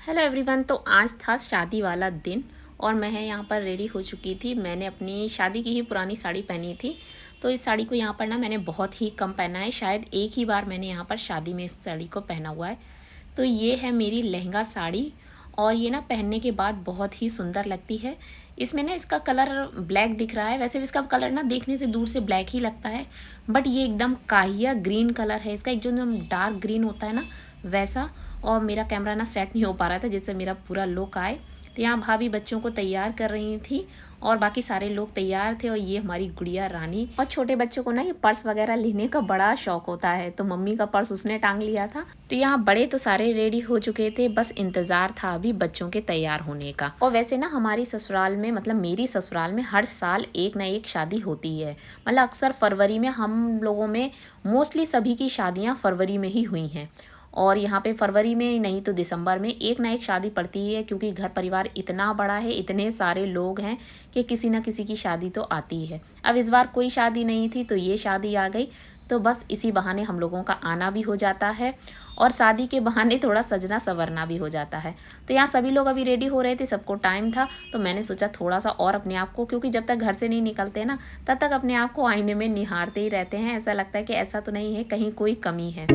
Hello everyone. तो आज था शादी वाला दिन और मैं यहाँ पर रेडी हो चुकी थी। मैंने अपनी शादी की ही पुरानी साड़ी पहनी थी। तो इस साड़ी को यहाँ पर ना मैंने बहुत ही कम पहना है, शायद एक ही बार मैंने यहाँ पर शादी में इस साड़ी को पहना हुआ है। तो ये है मेरी लहंगा साड़ी और ये ना पहनने के बाद बहुत ही सुंदर लगती है। इसमें ना इसका कलर ब्लैक दिख रहा है, वैसे भी इसका कलर ना देखने से दूर से ब्लैक ही लगता है, बट ये एकदम काहिया ग्रीन कलर है इसका, एक जो डार्क ग्रीन होता है ना वैसा। और मेरा कैमरा ना सेट नहीं हो पा रहा था जिससे मेरा पूरा लुक आए। तो यहाँ भाभी बच्चों को तैयार कर रही थी और बाकी सारे लोग तैयार थे। और ये हमारी गुड़िया रानी, और छोटे बच्चों को ना ये पर्स वगैरह लेने का बड़ा शौक होता है, तो मम्मी का पर्स उसने टांग लिया था। तो यहाँ बड़े तो सारे रेडी हो चुके थे, बस इंतजार था अभी बच्चों के तैयार होने का। और वैसे ना हमारी ससुराल में, मतलब मेरी ससुराल में हर साल एक ना एक शादी होती है। मतलब अक्सर फरवरी में, हम लोगों में मोस्टली सभी की शादियाँ फरवरी में ही हुई हैं। और यहाँ पे फरवरी में नहीं तो दिसंबर में एक ना एक शादी पड़ती है, क्योंकि घर परिवार इतना बड़ा है, इतने सारे लोग हैं कि किसी ना किसी की शादी तो आती है। अब इस बार कोई शादी नहीं थी तो ये शादी आ गई, तो बस इसी बहाने हम लोगों का आना भी हो जाता है और शादी के बहाने थोड़ा सजना संवरना भी हो जाता है। तो यहाँ सभी लोग अभी रेडी हो रहे थे, सबको टाइम था, तो मैंने सोचा थोड़ा सा और अपने आप को, क्योंकि जब तक घर से नहीं निकलते ना तब तक अपने आप को आईने में निहारते ही रहते हैं। ऐसा लगता है कि ऐसा तो नहीं है कहीं कोई कमी है।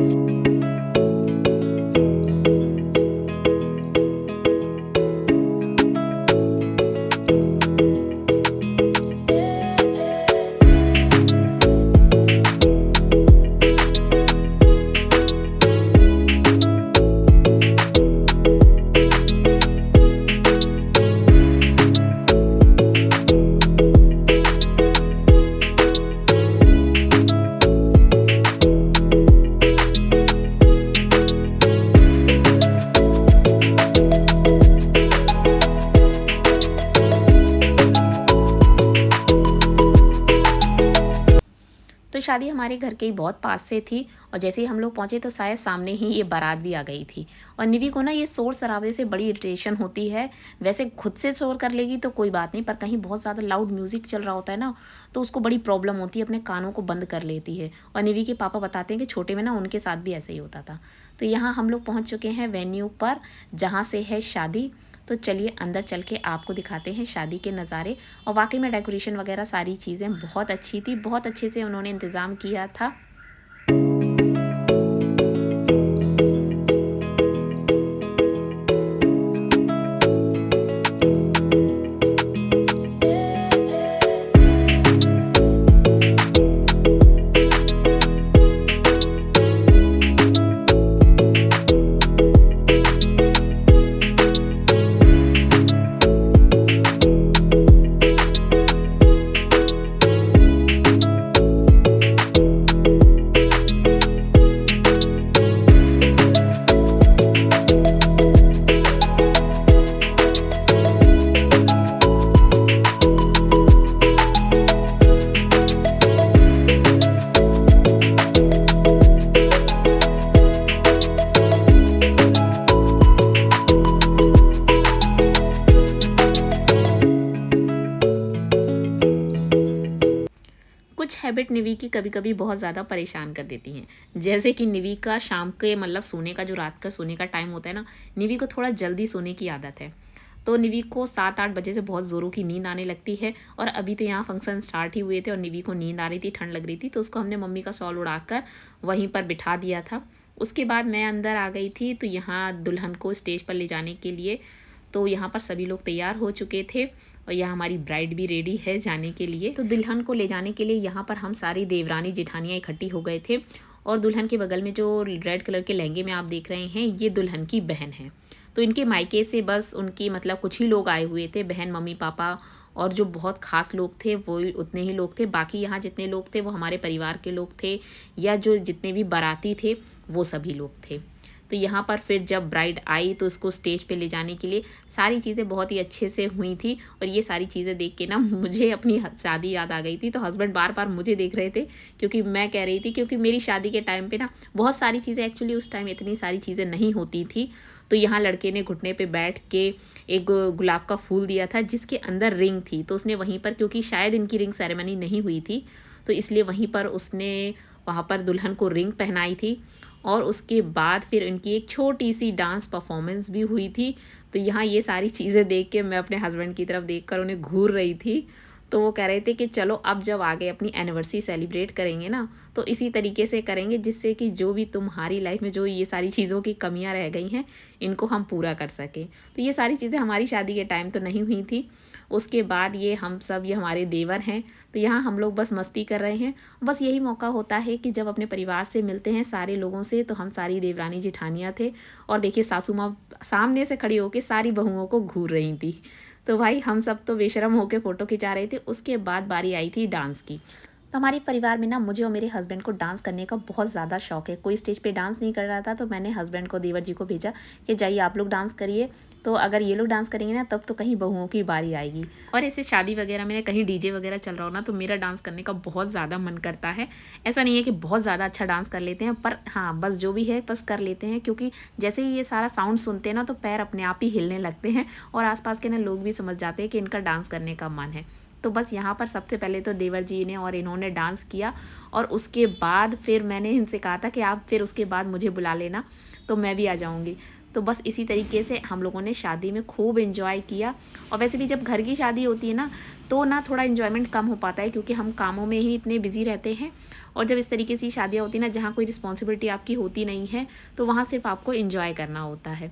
तो शादी हमारे घर के ही बहुत पास से थी और जैसे ही हम लोग पहुँचे तो शायद सामने ही ये बारात भी आ गई थी। और निवी को ना ये शोर शराबे से बड़ी इरिटेशन होती है। वैसे खुद से शोर कर लेगी तो कोई बात नहीं, पर कहीं बहुत ज़्यादा लाउड म्यूज़िक चल रहा होता है ना तो उसको बड़ी प्रॉब्लम होती है, अपने कानों को बंद कर लेती है। और निवी के पापा बताते हैं कि छोटे में ना उनके साथ भी ऐसे ही होता था। तो यहाँ हम लोग पहुँच चुके हैं वेन्यू पर जहाँ से है शादी। तो चलिए अंदर चल के आपको दिखाते हैं शादी के नज़ारे। और वाकई में डेकोरेशन वगैरह सारी चीज़ें बहुत अच्छी थी, बहुत अच्छे से उन्होंने इंतज़ाम किया था। कुछ हैबिट निवी की कभी कभी बहुत ज़्यादा परेशान कर देती हैं। जैसे कि निवी का शाम के, मतलब सोने का, जो रात का सोने का टाइम होता है ना, निवी को थोड़ा जल्दी सोने की आदत है। तो निवी को 7-8 बजे से बहुत ज़ोरों की नींद आने लगती है। और अभी तो यहाँ फंक्शन स्टार्ट ही हुए थे और निवी को नींद आ रही थी, ठंड लग रही थी, तो उसको हमने मम्मी का शॉल उड़ाकर वहीं पर बिठा दिया था। उसके बाद मैं अंदर आ गई थी तो यहाँ दुल्हन को स्टेज पर ले जाने के लिए, तो यहाँ पर सभी लोग तैयार हो चुके थे और यहाँ हमारी ब्राइड भी रेडी है जाने के लिए। तो दुल्हन को ले जाने के लिए यहाँ पर हम सारी देवरानी जेठानियाँ इकट्ठी हो गए थे। और दुल्हन के बगल में जो रेड कलर के लहंगे में आप देख रहे हैं, ये दुल्हन की बहन है। तो इनके मायके से बस उनकी, मतलब कुछ ही लोग आए हुए थे, बहन, मम्मी, पापा, और जो बहुत ख़ास लोग थे वो उतने ही लोग थे। बाकी यहाँ जितने लोग थे वो हमारे परिवार के लोग थे, या जो जितने भी बाराती थे वो सभी लोग थे। तो यहाँ पर फिर जब ब्राइड आई तो उसको स्टेज पे ले जाने के लिए सारी चीज़ें बहुत ही अच्छे से हुई थी। और ये सारी चीज़ें देख के ना मुझे अपनी शादी याद आ गई थी। तो हस्बैंड बार बार मुझे देख रहे थे, क्योंकि मैं कह रही थी, क्योंकि मेरी शादी के टाइम पे ना बहुत सारी चीज़ें, एक्चुअली उस टाइम इतनी सारी चीज़ें नहीं होती थी। तो यहाँ लड़के ने घुटने पे बैठ के एक गुलाब का फूल दिया था जिसके अंदर रिंग थी। तो उसने वहीं पर, क्योंकि शायद इनकी रिंग सेरेमनी नहीं हुई थी तो इसलिए वहीं पर उसने वहाँ पर दुल्हन को रिंग पहनाई थी। और उसके बाद फिर उनकी एक छोटी सी डांस परफॉर्मेंस भी हुई थी। तो यहाँ ये सारी चीज़ें देख के मैं अपने हस्बैंड की तरफ देखकर उन्हें घूर रही थी। तो वो कह रहे थे कि चलो अब जब आगे अपनी एनिवर्सरी सेलिब्रेट करेंगे ना, तो इसी तरीके से करेंगे जिससे कि जो भी तुम्हारी लाइफ में जो ये सारी चीज़ों की कमियां रह गई हैं, इनको हम पूरा कर सकें। तो ये सारी चीज़ें हमारी शादी के टाइम तो नहीं हुई थी। उसके बाद ये हम सब, ये हमारे देवर हैं, तो यहाँ हम लोग बस मस्ती कर रहे हैं। बस यही मौका होता है कि जब अपने परिवार से मिलते हैं सारे लोगों से, तो हम सारी देवरानी जिठानियाँ थे और देखिए सासू माँ सामने से खड़ी होकर सारी बहुओं को घूर रही थी। तो भाई हम सब तो बेशरम होकर फ़ोटो खिंचा रहे थे। उसके बाद बारी आई थी डांस की। तो हमारे परिवार में ना मुझे और मेरे हस्बैंड को डांस करने का बहुत ज़्यादा शौक है। कोई स्टेज पे डांस नहीं कर रहा था तो मैंने हस्बैंड को, देवर जी को भेजा कि जाइए आप लोग डांस करिए। तो अगर ये लोग डांस करेंगे ना तब तो कहीं बहुओं की बारी आएगी। और ऐसे शादी वगैरह में कहीं डीजे वगैरह चल रहा हो ना, तो मेरा डांस करने का बहुत ज़्यादा मन करता है। ऐसा नहीं है कि बहुत ज़्यादा अच्छा डांस कर लेते हैं, पर हाँ बस जो भी है बस कर लेते हैं, क्योंकि जैसे ही ये सारा साउंड सुनते हैं ना तो पैर अपने आप ही हिलने लगते हैं और आसपास के ना लोग भी समझ जाते हैं कि इनका डांस करने का मन है। तो बस यहाँ पर सबसे पहले तो देवर जी ने और इन्होंने डांस किया और उसके बाद फिर मैंने इनसे कहा था कि आप फिर उसके बाद मुझे बुला लेना, तो मैं भी आ जाऊँगी। तो बस इसी तरीके से हम लोगों ने शादी में खूब एंजॉय किया। और वैसे भी जब घर की शादी होती है ना, तो ना थोड़ा एंजॉयमेंट कम हो पाता है, क्योंकि हम कामों में ही इतने बिजी रहते हैं। और जब इस तरीके से शादियाँ होती हैं ना, जहाँ कोई रिस्पॉन्सिबिलिटी आपकी होती नहीं है, तो वहाँ सिर्फ आपको एंजॉय करना होता है।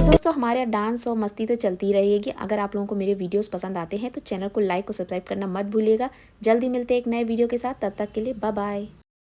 दोस्तों हमारे यहाँ डांस और मस्ती तो चलती ही रहेगी। अगर आप लोगों को मेरे वीडियोस पसंद आते हैं तो चैनल को लाइक और सब्सक्राइब करना मत भूलिएगा। जल्दी मिलते हैं एक नए वीडियो के साथ, तब तक के लिए बाय बाय।